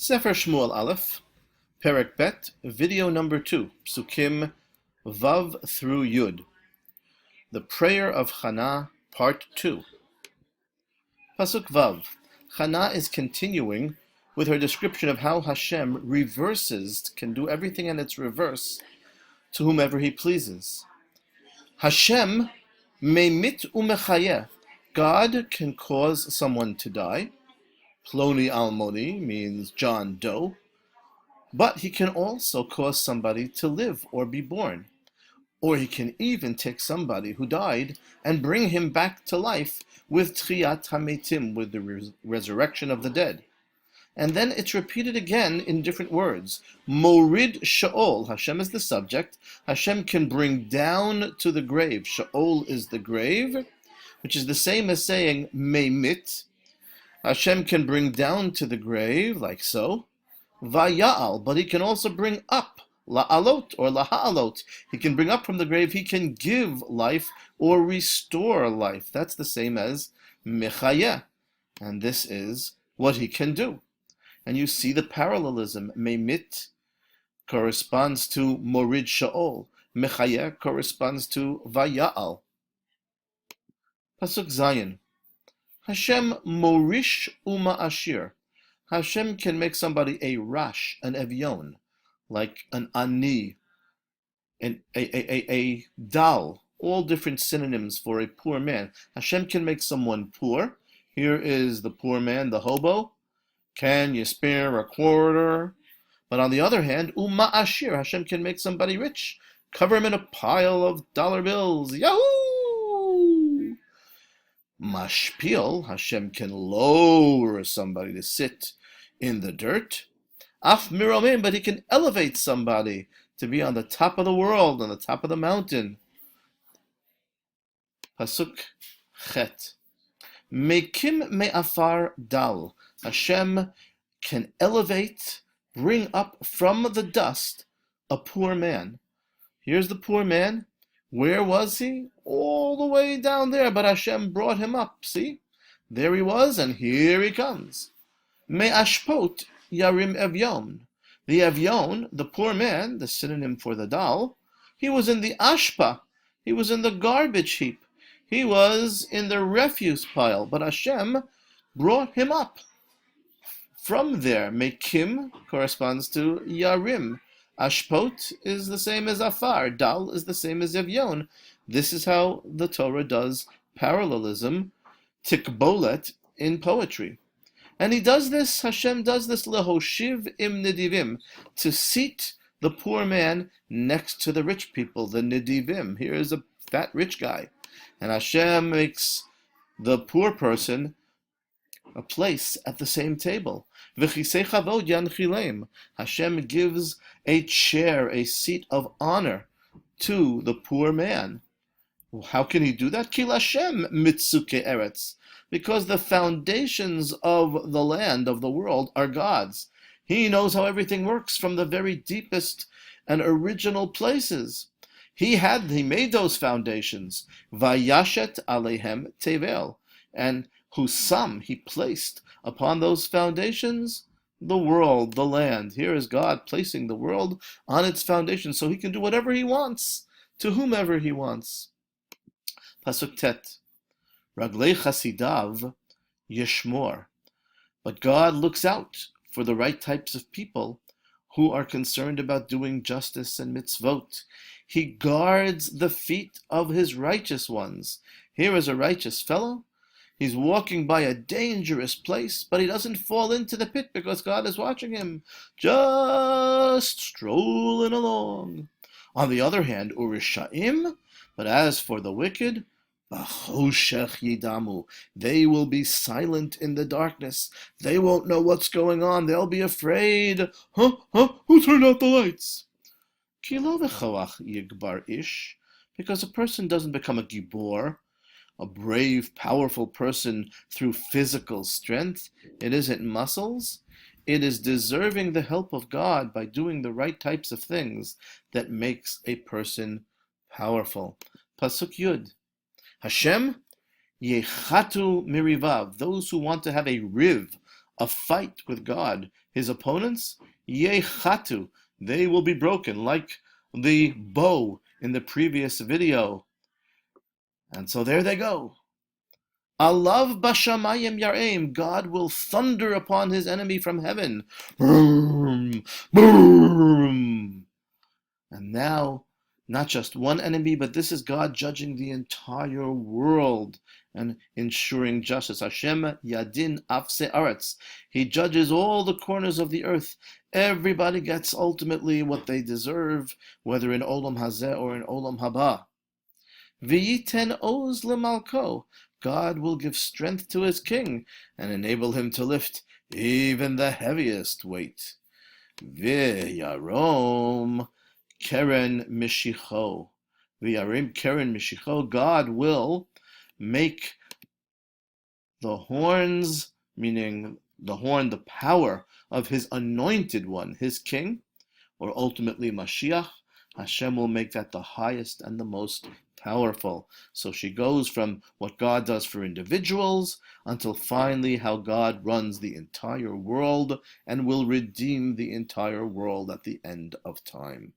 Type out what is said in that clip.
Sefer Shmuel Aleph, Perek Bet, video number 2, Psukim Vav through Yud. The Prayer of Chana, part 2. Pasuk Vav. Chana is continuing with her description of how Hashem can do everything in its reverse to whomever he pleases. Hashem meimit umechayeh. God can cause someone to die. Ploni almoni means John Doe. But he can also cause somebody to live or be born. Or he can even take somebody who died and bring him back to life with Tchiyat HaMetim, with the resurrection of the dead. And then it's repeated again in different words. Morid Sha'ol, Hashem is the subject. Hashem can bring down to the grave. Sha'ol is the grave, which is the same as saying Meimit. Hashem can bring down to the grave, like so. Vaya'al, but he can also bring up. La'alot or laha'alot. He can bring up from the grave. He can give life or restore life. That's the same as mechayeh. And this is what he can do. And you see the parallelism. Meimit corresponds to morid sha'ol. Mechayeh corresponds to vaya'al. Pasuk Zayin. Hashem morish uma'ashir. Hashem can make somebody a rash, an evyon, like an ani, a dal, all different synonyms for a poor man. Hashem can make someone poor. Here is the poor man, the hobo. Can you spare a quarter? But on the other hand, uma'ashir, Hashem can make somebody rich. Cover him in a pile of dollar bills. Yahoo! Mashpil, Hashem can lower somebody to sit in the dirt. Af miromim, but he can elevate somebody to be on the top of the world, on the top of the mountain. Pasuk Chet. Mekim me'afar dal. Hashem can elevate, bring up from the dust a poor man. Here's the poor man. Where was he? All the way down there, but Hashem brought him up. See? There he was, and here he comes. Me'ashpot yarim evyon. The evyon, the poor man, the synonym for the dal, he was in the ashpa. He was in the garbage heap. He was in the refuse pile, but Hashem brought him up. From there, Mekim corresponds to yarim. Ashpot is the same as afar. Dal is the same as evyon. This is how the Torah does parallelism, tikbolet, in poetry. And he does this, Hashem does this, lehoshiv im nidivim, to seat the poor man next to the rich people, the nidivim. Here is a fat rich guy. And Hashem makes the poor person a place at the same table. V'chisei chavod yanchilem. Hashem gives a chair, a seat of honor to the poor man. How can he do that? Ki Hashem mitzuke eretz. Because the foundations of the land, of the world, are God's. He knows how everything works from the very deepest and original places. He made those foundations. Vayashet alehem tevel. And Husam, he placed upon those foundations the world, the land. Here is God placing the world on its foundation so he can do whatever he wants to whomever he wants. Pasuk Tet. Raglei chasidav yeshmor. But God looks out for the right types of people who are concerned about doing justice and mitzvot. He guards the feet of his righteous ones. Here is a righteous fellow. He's walking by a dangerous place, but he doesn't fall into the pit because God is watching him, just strolling along. On the other hand, Urishaim, but as for the wicked, B'choshech yidamu, they will be silent in the darkness. They won't know what's going on. They'll be afraid. Who turned out the lights? Ki lo v'choach yigbar ish, because a person doesn't become a gibor, a brave, powerful person through physical strength. It isn't muscles. It is deserving the help of God by doing the right types of things that makes a person powerful. Pasuk Yud. Hashem yechatu mirivav. Those who want to have a riv, a fight with God. His opponents, yechatu, they will be broken, like the bow in the previous video. And so there they go. Alav bashamayim yareim, God will thunder upon his enemy from heaven. Boom, boom. And now, not just one enemy, but this is God judging the entire world and ensuring justice. Hashem yadin afse aretz. He judges all the corners of the earth. Everybody gets ultimately what they deserve, whether in Olam Hazeh or in Olam Haba. V'yiten oz lemalko. God will give strength to his king and enable him to lift even the heaviest weight. V'yarom keren mishicho. V'yarim keren mishicho. God will make the horns, meaning the horn, the power of his anointed one, his king, or ultimately Mashiach. Hashem will make that the highest and the most powerful. So she goes from what God does for individuals until finally how God runs the entire world and will redeem the entire world at the end of time.